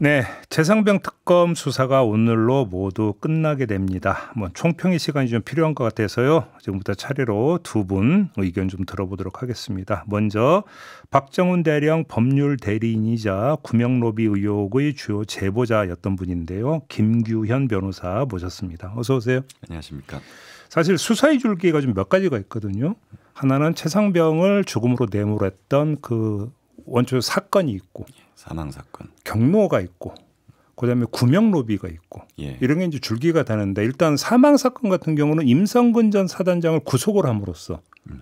네, 최상병 특검 수사가 오늘로 모두 끝나게 됩니다. 총평의 시간이 좀 필요한 것 같아서요. 지금부터 차례로 두 분 의견 좀 들어보도록 하겠습니다. 먼저 박정훈 대령 법률 대리인이자 구명 로비 의혹의 주요 제보자였던 분인데요. 김규현 변호사 모셨습니다. 어서 오세요. 안녕하십니까. 사실 수사의 줄기가 좀 몇 가지가 있거든요. 하나는 최상병을 죽음으로 내몰았던 그 원초 사건이 있고, 사망 사건, 경로가 있고, 그다음에 구명 로비가 있고, 이런 게 이제 줄기가 되는데, 일단 사망 사건 같은 경우는 임성근 전 사단장을 구속을 함으로써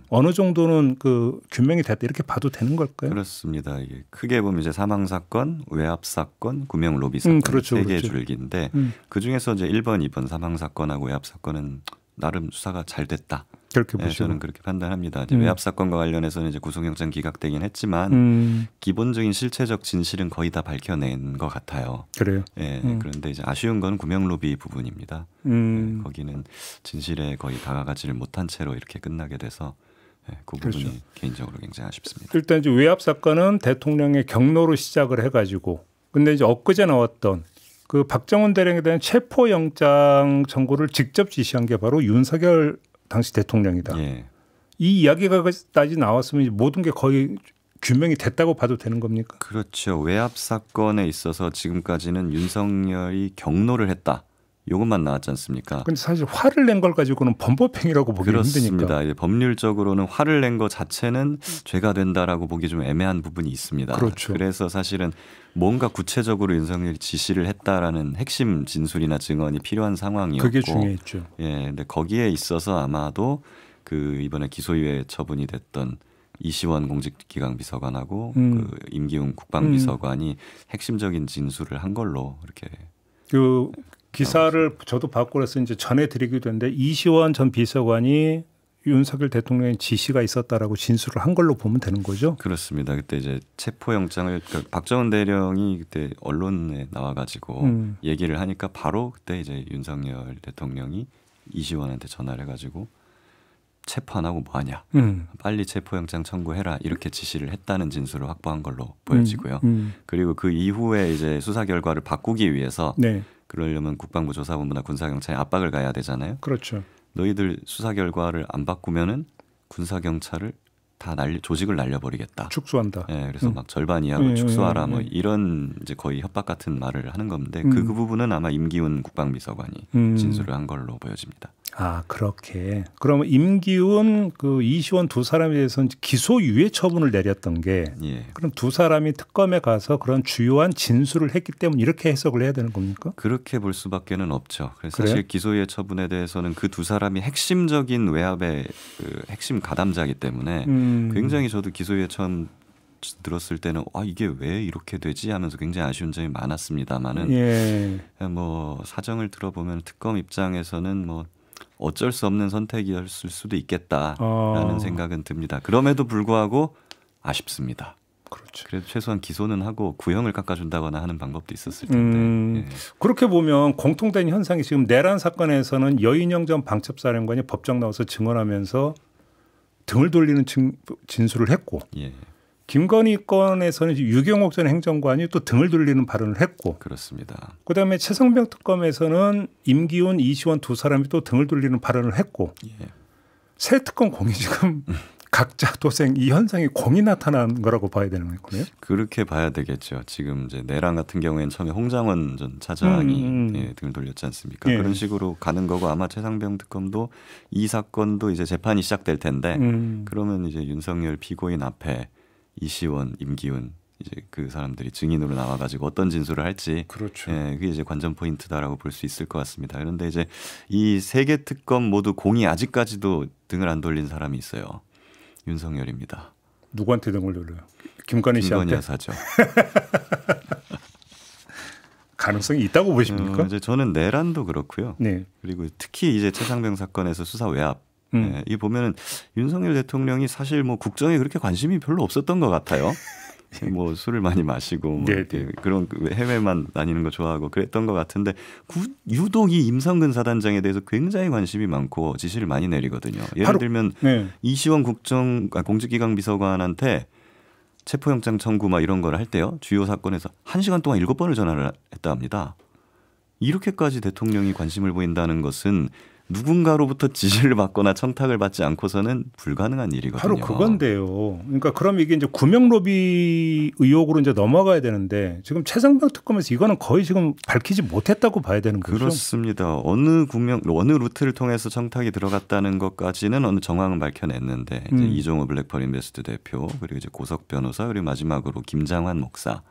어느 정도는 그 규명이 됐다 이렇게 봐도 되는 걸까요? 그렇습니다. 이게 크게 보면 이제 사망 사건, 외압 사건, 구명 로비 사건 그렇죠, 세 개의 그렇죠. 줄기인데 그 중에서 이제 1번, 2번 사망 사건하고 외압 사건은 나름 수사가 잘 됐다. 그렇게 보시고 저는 그렇게 판단합니다. 외압 사건과 관련해서는 이제 구속영장 기각되긴 했지만 기본적인 실체적 진실은 거의 다 밝혀낸 것 같아요. 그래요. 그런데 이제 아쉬운 건 구명 로비 부분입니다. 거기는 진실에 거의 다가가지를 못한 채로 이렇게 끝나게 돼서 그 부분이 그렇죠. 개인적으로 굉장히 아쉽습니다. 일단 이제 외압 사건은 대통령의 경로로 시작을 해가지고, 근데 이제 엊그제 나왔던 그 박정훈 대령에 대한 체포영장 청구를 직접 지시한 게 바로 윤석열 당시 대통령이다. 이 이야기가까지 나왔으면 모든 게 거의 규명이 됐다고 봐도 되는 겁니까? 그렇죠. 외압 사건에 있어서 지금까지는 윤석열이 경로를 했다. 이것만 나왔지 않습니까? 그런데 사실 화를 낸 걸 가지고는 범법행위라고 보기 힘드니까. 힘드니까. 법률적으로는 화를 낸 것 자체는 죄가 된다라고 보기 좀 애매한 부분이 있습니다. 그렇죠. 그래서 사실은 뭔가 구체적으로 윤석열이 지시를 했다라는 핵심 진술이나 증언이 필요한 상황이었고, 그게 중요했죠. 근데 거기에 있어서 아마도 그 이번에 기소유예 처분이 됐던 이시원 공직기강비서관하고 그 임기훈 국방비서관이 핵심적인 진술을 한 걸로 이렇게 그 기사를 저도 받고 그래서 이제 전해드리기도 했는데, 이시원 전 비서관이 윤석열 대통령의 지시가 있었다라고 진술을 한 걸로 보면 되는 거죠? 그렇습니다. 그때 이제 체포영장을 그러니까 박정훈 대령이 그때 언론에 나와가지고 얘기를 하니까 바로 그때 이제 윤석열 대통령이 이시원한테 전화를 해가지고 체포 안 하고 뭐하냐, 빨리 체포영장 청구해라 이렇게 지시를 했다는 진술을 확보한 걸로 보여지고요. 그리고 그 이후에 이제 수사 결과를 바꾸기 위해서 그러려면 국방부 조사본부나 군사경찰에 압박을 가야 되잖아요. 그렇죠. 너희들 수사 결과를 안 바꾸면은 군사경찰을 다 조직을 날려버리겠다. 축소한다. 그래서 막 절반 이하로 축소하라 뭐 이런 이제 거의 협박 같은 말을 하는 건데 그 부분은 아마 임기훈 국방비서관이 진술을 한 걸로 보여집니다. 아, 그렇게. 그러면 임기훈 그 이시원 두 사람에 대해서는 기소유예 처분을 내렸던 게 그럼 두 사람이 특검에 가서 그런 주요한 진술을 했기 때문에 이렇게 해석을 해야 되는 겁니까? 그렇게 볼 수밖에는 없죠. 그래서 사실 기소유예 처분에 대해서는 그 두 사람이 핵심적인 외압의 그 핵심 가담자이기 때문에 굉장히 저도 기소유예 처음 들었을 때는 이게 왜 이렇게 되지 하면서 굉장히 아쉬운 점이 많았습니다만은 뭐 사정을 들어보면 특검 입장에서는 뭐 어쩔 수 없는 선택이었을 수도 있겠다라는 생각은 듭니다. 그럼에도 불구하고 아쉽습니다. 그렇죠. 그래도 최소한 기소는 하고 구형을 깎아준다거나 하는 방법도 있었을 텐데. 그렇게 보면 공통된 현상이 지금 내란 사건에서는 여인영 전 방첩사령관이 법정 나와서 증언하면서 등을 돌리는 진술을 했고, 김건희 건에서는 유경옥 전 행정관이 또 등을 돌리는 발언을 했고, 그렇습니다. 그다음에 최상병 특검에서는 임기훈, 이시원 두 사람이 또 등을 돌리는 발언을 했고, 새 특검 공이 지금 각자 도생 이 현상이 공이 나타난 거라고 봐야 되는 거예요? 그렇게 봐야 되겠죠. 지금 이제 내란 같은 경우에는 처음에 홍장원 전 차장이 등을 돌렸지 않습니까? 그런 식으로 가는 거고 아마 최상병 특검도 이 사건도 이제 재판이 시작될 텐데 그러면 이제 윤석열 피고인 앞에 이시원, 임기훈 이제 그 사람들이 증인으로 나와가지고 어떤 진술을 할지, 그렇죠. 그게 이제 관전 포인트다라고 볼 수 있을 것 같습니다. 그런데 이제 이 세 개 특검 모두 공이 아직까지도 등을 안 돌린 사람이 있어요. 윤석열입니다. 누구한테 등을 돌려요? 김건희 씨한테? 김건희 여사죠. 가능성이 있다고 보십니까? 이제 저는 내란도 그렇고요. 그리고 특히 이제 최상병 사건에서 수사 외압. 이 보면은 윤석열 대통령이 사실 뭐 국정에 그렇게 관심이 별로 없었던 것 같아요. 뭐 술을 많이 마시고 뭐 그런 해외만 다니는 거 좋아하고 그랬던 것 같은데 유독 이 임성근 사단장에 대해서 굉장히 관심이 많고 지시를 많이 내리거든요. 예를 들면 이시원 공직기강 비서관한테 체포영장 청구 막 이런 걸 할 때요. 주요 사건에서 1시간 동안 7번을 전화를 했다 합니다. 이렇게까지 대통령이 관심을 보인다는 것은 누군가로부터 지시를 받거나 청탁을 받지 않고서는 불가능한 일이거든요. 바로 그건데요. 그러니까 그럼 이게 이제 구명 로비 의혹으로 이제 넘어가야 되는데 지금 최상병 특검에서 이거는 거의 지금 밝히지 못했다고 봐야 되는 거죠. 그렇습니다. 어느 루트를 통해서 청탁이 들어갔다는 것까지는 어느 정황은 밝혀냈는데 이제 이종호 블랙펄 인베스트 대표 그리고 이제 고석 변호사 그리고 마지막으로 김장환 목사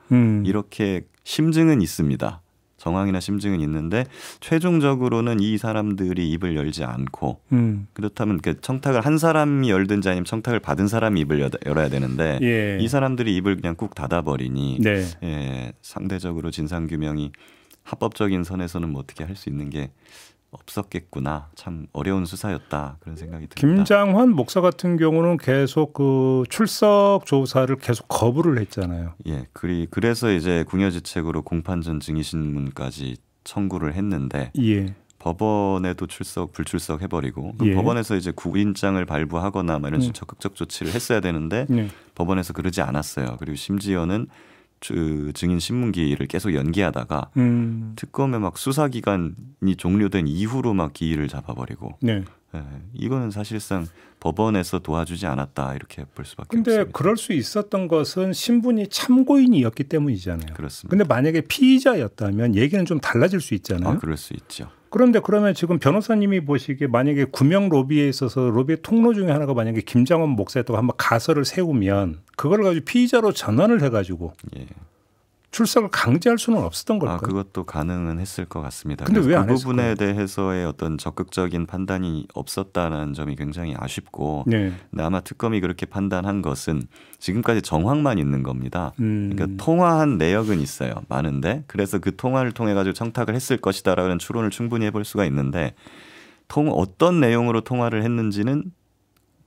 이렇게 심증은 있습니다. 정황이나 심증은 있는데 최종적으로는 이 사람들이 입을 열지 않고 그렇다면 청탁을 한 사람이 열든지 아니면 청탁을 받은 사람이 입을 열어야 되는데 예. 이 사람들이 입을 그냥 꾹 닫아버리니 네. 예, 상대적으로 진상규명이 합법적인 선에서는 뭐 어떻게 할 수 있는 게 없었겠구나. 참 어려운 수사였다. 그런 생각이 듭니다. 김장환 목사 같은 경우는 계속 그 출석 조사를 계속 거부를 했잖아요. 예, 그래서 이제 궁여지책으로 공판전 증인신문까지 청구를 했는데 예. 법원에도 불출석 해버리고 예. 법원에서 이제 구인장을 발부하거나 뭐 이런 식으로 적극적 조치를 했어야 되는데 법원에서 그러지 않았어요. 그리고 심지어는 증인 신문기일을 계속 연기하다가 특검의 막 수사기간이 종료된 이후로 막 기일을 잡아버리고 예, 이거는 사실상 법원에서 도와주지 않았다 이렇게 볼 수밖에 없습니다. 근데 그럴 수 있었던 것은 신분이 참고인이었기 때문이잖아요. 그렇습니다. 근데 만약에 피의자였다면 얘기는 좀 달라질 수 있잖아요. 아, 그럴 수 있죠. 그런데 그러면 지금 변호사님이 보시기에 만약에 구명 로비에 있어서 로비의 통로 중에 하나가 만약에 김장원 목사였다고 한번 가설을 세우면 그걸 가지고 피의자로 전환을 해가지고 예. 출석을 강제할 수는 없었던 걸까요? 그것도 가능은 했을 것 같습니다. 근데 왜 안 그 했을까요? 부분에 대해서의 어떤 적극적인 판단이 없었다는 점이 굉장히 아쉽고 네. 근데 아마 특검이 그렇게 판단한 것은 지금까지 정황만 있는 겁니다. 그러니까 통화한 내역은 있어요. 많은데 그래서 그 통화를 통해 가지고 청탁을 했을 것이다라는 추론을 충분히 해볼 수가 있는데 어떤 내용으로 통화를 했는지는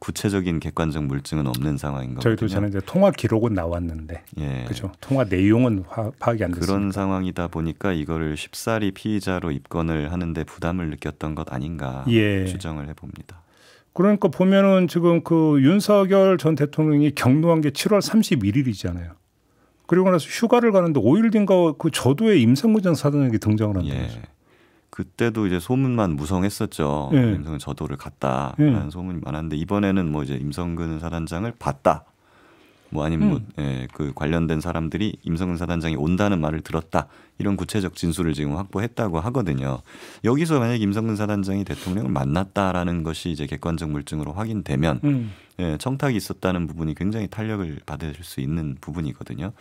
구체적인 객관적 물증은 없는 상황인 거거든요. 저희도 저는 이제 통화 기록은 나왔는데, 예. 그렇죠. 통화 내용은 파악이 안 됐습니다. 그런 상황이다 보니까 이거를 쉽사리 피의자로 입건을 하는데 부담을 느꼈던 것 아닌가 예. 추정을 해봅니다. 그러니까 보면은 지금 그 윤석열 전 대통령이 격노한 게 7월 31일이잖아요. 그리고 나서 휴가를 가는데 5일 뒤인가 그 저도에 임성근 전 사단장이 등장을 한다면서요. 예. 그때도 이제 소문만 무성했었죠. 예. 임성근 저도를 갔다라는 소문이 많았는데 이번에는 뭐 이제 임성근 사단장을 봤다. 뭐 아니면 그 관련된 사람들이 임성근 사단장이 온다는 말을 들었다. 이런 구체적 진술을 지금 확보했다고 하거든요. 여기서 만약 임성근 사단장이 대통령을 만났다라는 것이 이제 객관적 물증으로 확인되면 청탁이 있었다는 부분이 굉장히 탄력을 받을 수 있는 부분이거든요.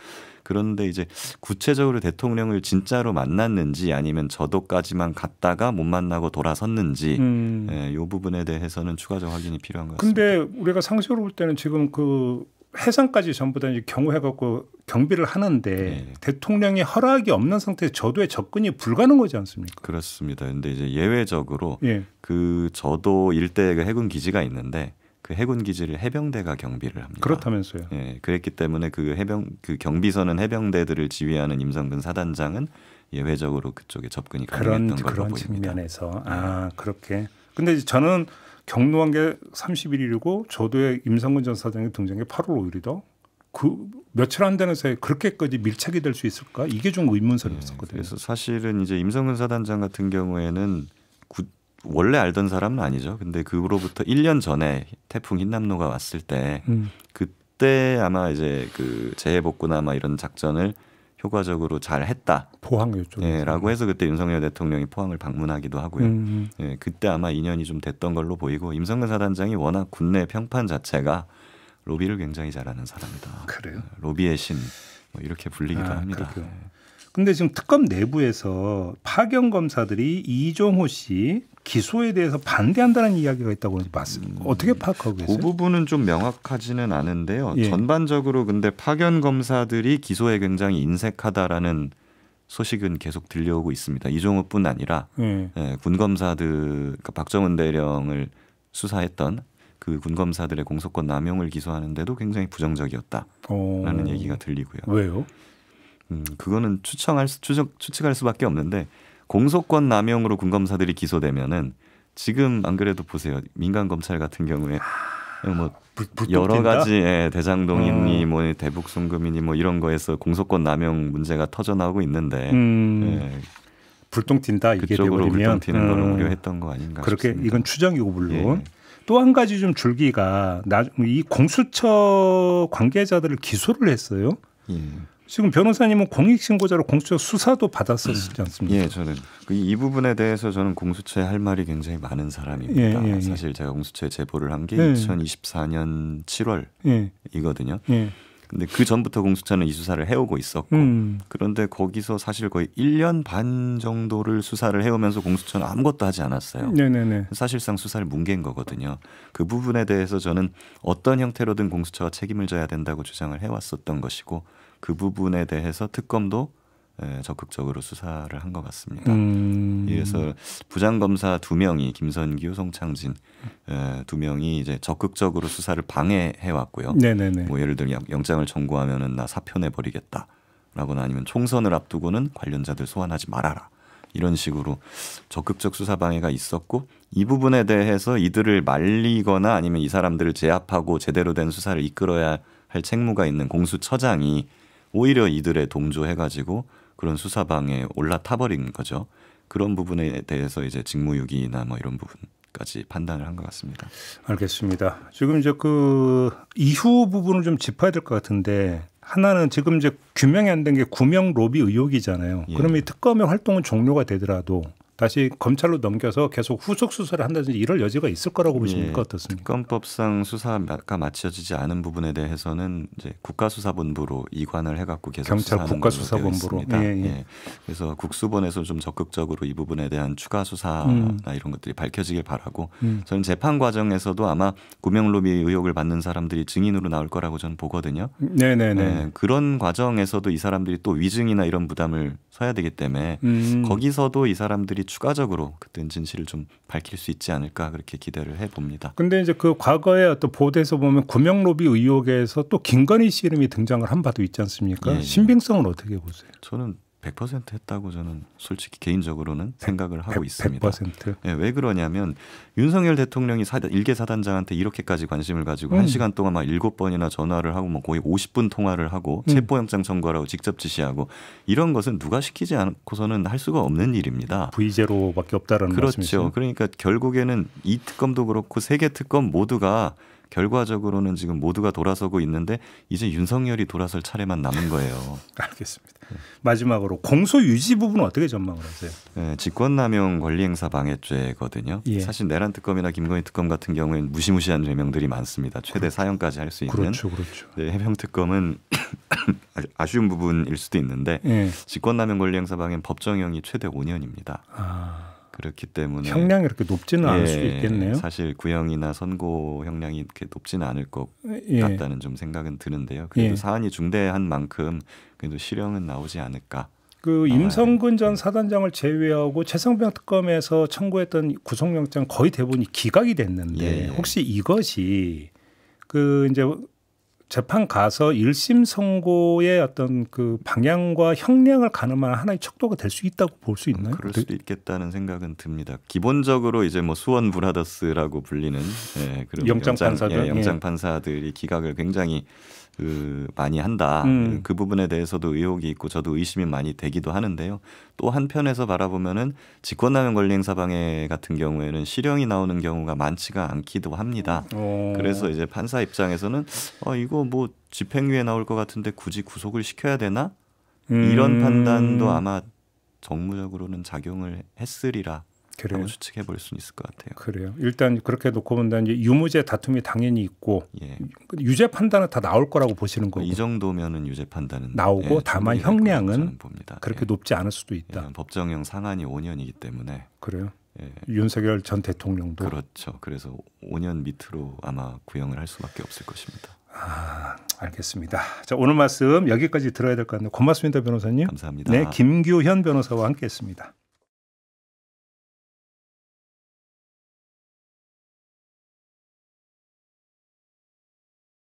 그런데 이제 구체적으로 대통령을 진짜로 만났는지 아니면 저도까지만 갔다가 못 만나고 돌아섰는지 이 부분에 대해서는 추가적 확인이 필요한 것 같습니다. 근데 우리가 상식으로 볼 때는 지금 그 해상까지 전부 다 이제 경호해갖고 경비를 하는데 대통령이 허락이 없는 상태에서 저도에 접근이 불가능하지 않습니까? 그렇습니다. 그런데 이제 예외적으로 그 저도 일대의 그 해군 기지가 있는데 그 해군 기지를 해병대가 경비를 합니다. 그렇다면서요? 예, 그랬기 때문에 그 경비선은 해병대들을 지휘하는 임성근 사단장은 예외적으로 그쪽에 접근이 가능했던 걸로 그런 보입니다. 측면에서 그렇게. 근데 저는 경로한 게 31일이고 저도에 임성근 전 사장이 등장한 게 8월 5일이다. 그 며칠 안 되는 사이에 그렇게까지 밀착이 될 수 있을까? 이게 좀 의문스러웠었거든요. 그래서 사실은 이제 임성근 사단장 같은 경우에는 원래 알던 사람은 아니죠. 근데 그로부터 1년 전에 태풍 흰남노가 왔을 때 그때 아마 이제 그 재해복구나 아마 이런 작전을 효과적으로 잘 했다. 포항 요쪽. 라고 해서 그때 윤석열 대통령이 포항을 방문하기도 하고요. 그때 아마 인연이 좀 됐던 걸로 보이고 임성근 사단장이 워낙 군내 평판 자체가 로비를 굉장히 잘하는 사람이다. 그래요? 로비의 신 뭐 이렇게 불리기도 합니다. 근데 지금 특검 내부에서 파견 검사들이 이종호 씨 기소에 대해서 반대한다는 이야기가 있다고 맞습니다. 어떻게 파악하고 계세요? 그 부분은 좀 명확하지는 않은데요. 전반적으로 근데 파견 검사들이 기소에 굉장히 인색하다라는 소식은 계속 들려오고 있습니다. 이종호뿐 아니라 군 검사들, 그러니까 박정은 대령을 수사했던 그 군 검사들의 공소권 남용을 기소하는데도 굉장히 부정적이었다라는 얘기가 들리고요. 왜요? 그거는 추측할 수밖에 없는데 공소권 남용으로 군 검사들이 기소되면은 지금 안 그래도 보세요. 민간 검찰 같은 경우에 뭐 여러 가지 대장동이니 뭐 대북 송금이니 뭐 이런 거에서 공소권 남용 문제가 터져 나오고 있는데 불똥 튄다 이게 그쪽으로 돼버리면 불똥 튀는 걸 우려했던 거 아닌가 그렇게 싶습니다. 이건 추정이고 물론 또 한 가지 좀 줄기가 이 공수처 관계자들을 기소를 했어요. 지금 변호사님은 공익신고자로 공수처 수사도 받았었지 않습니까? 예, 저는 이 부분에 대해서 저는 공수처에 할 말이 굉장히 많은 사람입니다. 사실 제가 공수처에 제보를 한 게 2024년 7월이거든요. 근데 그 전부터 공수처는 이 수사를 해오고 있었고 그런데 거기서 사실 거의 1년 반 정도를 수사를 해오면서 공수처는 아무것도 하지 않았어요. 사실상 수사를 뭉갠 거거든요. 그 부분에 대해서 저는 어떤 형태로든 공수처가 책임을 져야 된다고 주장을 해왔었던 것이고 그 부분에 대해서 특검도 적극적으로 수사를 한 것 같습니다. 그래서 부장검사 2명이 김선규, 송창진 2명이 이제 적극적으로 수사를 방해해 왔고요. 뭐 예를 들면 영장을 청구하면은 나 사표 내버리겠다라거나 아니면 총선을 앞두고는 관련자들 소환하지 말아라. 이런 식으로 적극적 수사 방해가 있었고 이 부분에 대해서 이들을 말리거나 아니면 이 사람들을 제압하고 제대로 된 수사를 이끌어야 할 책무가 있는 공수처장이 오히려 이들에 동조해가지고 그런 수사방에 올라타버린 거죠. 그런 부분에 대해서 이제 직무유기나 뭐 이런 부분까지 판단을 한 것 같습니다. 알겠습니다. 지금 이제 그 이후 부분을 좀 짚어야 될 것 같은데 하나는 지금 이제 규명이 안 된 게 구명 로비 의혹이잖아요. 그러면 이 특검의 활동은 종료가 되더라도 다시 검찰로 넘겨서 계속 후속 수사를 한다든지 이럴 여지가 있을 거라고 보십니까? 어떻습니까? 특검법상 수사가 마쳐지지 않은 부분에 대해서는 이제 국가수사본부로 이관을 해갖고 계속 경찰 국가수사본부로. 그래서 국수본에서 좀 적극적으로 이 부분에 대한 추가 수사나 이런 것들이 밝혀지길 바라고 저는 재판 과정에서도 아마 구명로비 의혹을 받는 사람들이 증인으로 나올 거라고 저는 보거든요. 그런 과정에서도 이 사람들이 또 위증이나 이런 부담을 서야 되기 때문에 거기서도 이 사람들이 추가적으로 그때 진실을 좀 밝힐 수 있지 않을까 그렇게 기대를 해봅니다. 근데 이제 그 과거에 어떤 보도에서 보면 구명로비 의혹에서 또 김건희 씨 이름이 등장을 한 바도 있지 않습니까? 신빙성은 어떻게 보세요? 저는 100% 했다고 저는 솔직히 개인적으로는 생각을 하고 있습니다. 100%? 왜 그러냐면 윤석열 대통령이 일개 사단장한테 이렇게까지 관심을 가지고 1시간 동안 막 7번이나 전화를 하고 뭐 거의 50분 통화를 하고 체포영장 청구하라고 직접 지시하고 이런 것은 누가 시키지 않고서는 할 수가 없는 일입니다. V0밖에 없다라는 말씀이시죠? 그렇죠. 그러니까 결국에는 이 특검도 그렇고 세 개 특검 모두가 결과적으로는 지금 모두가 돌아서고 있는데 이제 윤석열이 돌아설 차례만 남은 거예요. 알겠습니다. 마지막으로 공소 유지 부분은 어떻게 전망을 하세요? 직권남용 권리행사 방해죄거든요. 사실 내란 특검이나 김건희 특검 같은 경우에는 무시무시한 죄명들이 많습니다. 최대 사형까지 할 수 있는. 그렇죠. 해명 특검은 아쉬운 부분일 수도 있는데 직권남용 권리행사 방해는 법정형이 최대 5년입니다. 그렇기 때문에 형량이 이렇게 높지는 않을 수도 있겠네요. 사실 구형이나 선고 형량이 이렇게 높지는 않을 것 같다는 좀 생각은 드는데요. 그래도 사안이 중대한 만큼 그래도 실형은 나오지 않을까. 그 임성근 전 사단장을 제외하고 최성병 특검에서 청구했던 구속영장 거의 대부분이 기각이 됐는데 혹시 이것이 그 이제 재판 가서 1심 선고의 어떤 그 방향과 형량을 가늠한 하나의 척도가 될 수 있다고 볼 수 있나요? 그럴 수도 있겠다는 생각은 듭니다. 기본적으로 이제 뭐 수원 브라더스라고 불리는 그런 영장 판사들이 기각을 굉장히 많이 한다. 그 부분에 대해서도 의혹이 있고 저도 의심이 많이 되기도 하는데요. 또 한편에서 바라보면은 직권남용 권리행사 방해 같은 경우에는 실형이 나오는 경우가 많지가 않기도 합니다. 그래서 이제 판사 입장에서는 이거 뭐 집행유예 나올 것 같은데 굳이 구속을 시켜야 되나? 이런 판단도 아마 정무적으로는 작용을 했으리라. 라고 추측해 볼 수 있을 것 같아요. 그래요. 일단 그렇게 놓고 본다면 이제 유무죄 다툼이 당연히 있고 유죄 판단은 다 나올 거라고 보시는 거고. 이 정도면은 유죄 판단은 나오고 다만 형량은 그렇게 높지 않을 수도 있다. 법정형 상한이 5년이기 때문에. 그래요. 윤석열 전 대통령도. 그렇죠. 그래서 5년 밑으로 아마 구형을 할 수밖에 없을 것입니다. 알겠습니다. 자, 오늘 말씀 여기까지 들어야 될 것 같네요. 고맙습니다, 변호사님. 감사합니다. 네, 김규현 변호사와 함께했습니다.